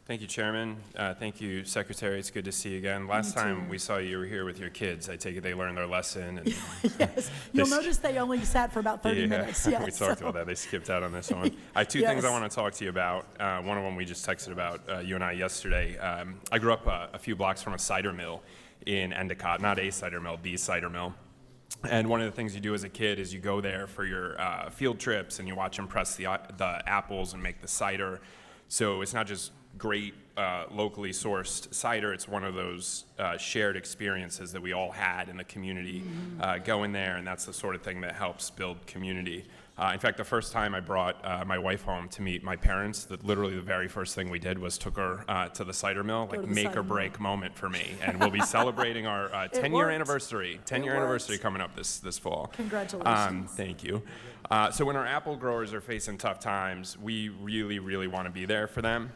Thank you, Chairman. Thank you, Secretary. It's good to see you again. Last time we saw you were here with your kids. I take it they learned their lesson. And yes. You'll notice they only sat for about 30 minutes. Yes, we talked about that. They skipped out on this one. I have two things I want to talk to you about. One of them we just texted about, you and I, yesterday. I grew up a few blocks from a cider mill in Endicott. Not a cider mill, the cider mill. And one of the things you do as a kid is you go there for your field trips and you watch them press the apples and make the cider. So it's not just great locally sourced cider. It's one of those shared experiences that we all had in the community going there, and that's the sort of thing that helps build community. In fact, the first time I brought my wife home to meet my parents, literally the very first thing we did was took her to the cider mill, like make or break moment for me. And we'll be celebrating our 10-year anniversary. 10-year anniversary coming up this fall. Congratulations. Thank you. So when our apple growers are facing tough times, we really, really want to be there for them.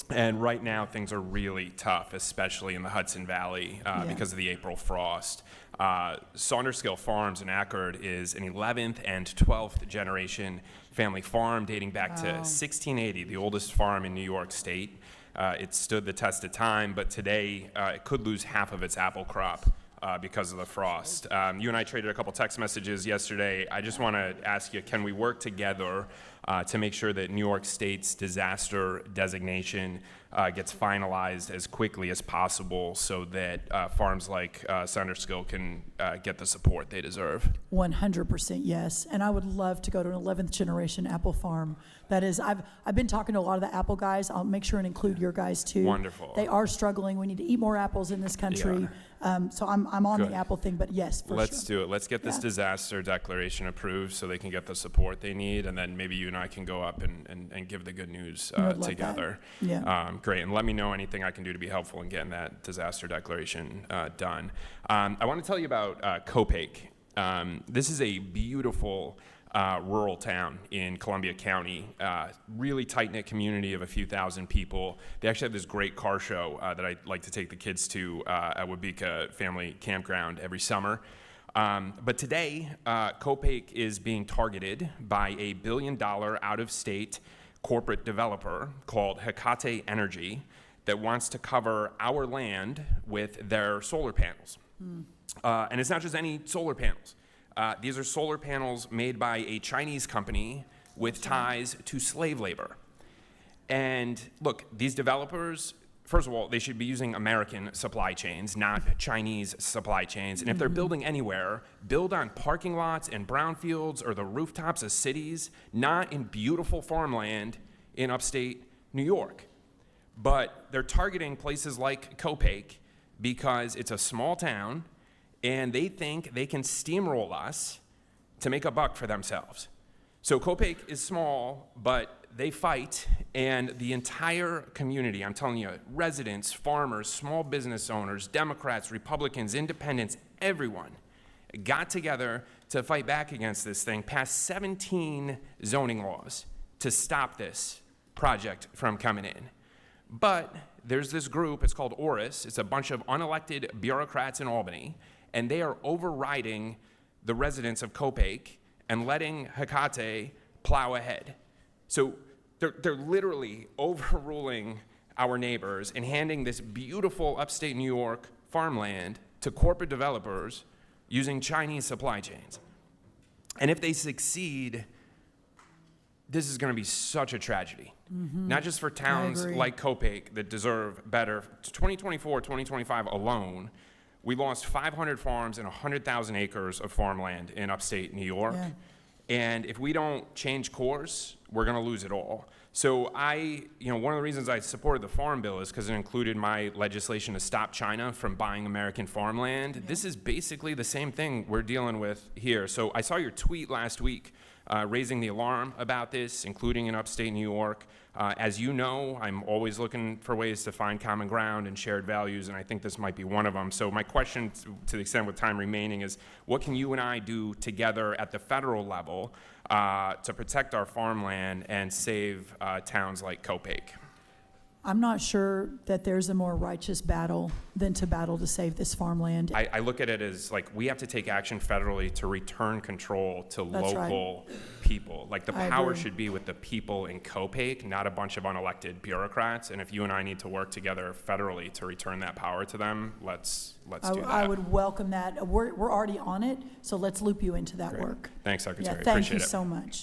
And right now, things are really tough, especially in the Hudson Valley because of the April frost. Saunderskill Farms in Accord is an 11th and 12th generation family farm dating back to 1680, the oldest farm in New York State. It stood the test of time, but today it could lose half of its apple crop because of the frost. You and I traded a couple text messages yesterday. I just want to ask you, can we work together to make sure that New York State's disaster designation gets finalized as quickly as possible so that farms like Saunderskill can get the support they deserve? 100% yes. And I would love to go to an 11th generation apple farm. That is, I've been talking to a lot of the apple guys. I'll make sure and include your guys too. Wonderful. They are struggling. We need to eat more apples in this country. So I'm on Good. the apple thing, but yes, for Let's sure. do it. Let's get this disaster declaration approved so they can get the support they need, and then maybe you and I can go up and give the good news together. Great. And let me know anything I can do to be helpful in getting that disaster declaration done. I want to tell you about Copake. This is a beautiful rural town in Columbia County, really tight-knit community of a few thousand people. They actually have this great car show that I like to take the kids to at Wabika Family Campground every summer. But today, Copake is being targeted by a $1 billion out-of-state corporate developer called Hecate Energy that wants to cover our land with their solar panels. And it's not just any solar panels. These are solar panels made by a Chinese company with ties to slave labor. And look, these developers, first of all, they should be using American supply chains, not Chinese supply chains. And if they're building anywhere, build on parking lots and brownfields or the rooftops of cities, not in beautiful farmland in upstate New York. But they're targeting places like Copake because it's a small town and they think they can steamroll us to make a buck for themselves. So Copake is small, but they fight, and the entire community, I'm telling you, residents, farmers, small business owners, Democrats, Republicans, independents, everyone got together to fight back against this thing, passed 17 zoning laws to stop this project from coming in. But there's this group, it's called ORIS, it's a bunch of unelected bureaucrats in Albany, and they are overriding the residents of Copake and letting Hecate plow ahead. So they're literally overruling our neighbors and handing this beautiful upstate New York farmland to corporate developers using Chinese supply chains. And if they succeed, this is going to be such a tragedy. Not just for towns like Copake that deserve better. 2024, 2025 alone, we lost 500 farms and 100,000 acres of farmland in upstate New York. And if we don't change course, we're going to lose it all. So one of the reasons I supported the Farm Bill is because it included my legislation to stop China from buying American farmland. This is basically the same thing we're dealing with here. So I saw your tweet last week raising the alarm about this, including in upstate New York. As you know, I'm always looking for ways to find common ground and shared values, and I think this might be one of them. So my question, to the extent with time remaining, is what can you and I do together at the federal level to protect our farmland and save towns like Copake? I'm not sure that there's a more righteous battle than to battle to save this farmland. I look at it as like we have to take action federally to return control to That's local people. Like the I power agree. should be with the people in Copake, not a bunch of unelected bureaucrats. And if you and I need to work together federally to return that power to them, let's do that. I would welcome that. We're already on it, so let's loop you into that Great. work. Thanks, Secretary. Yeah, thank Appreciate you it. so much.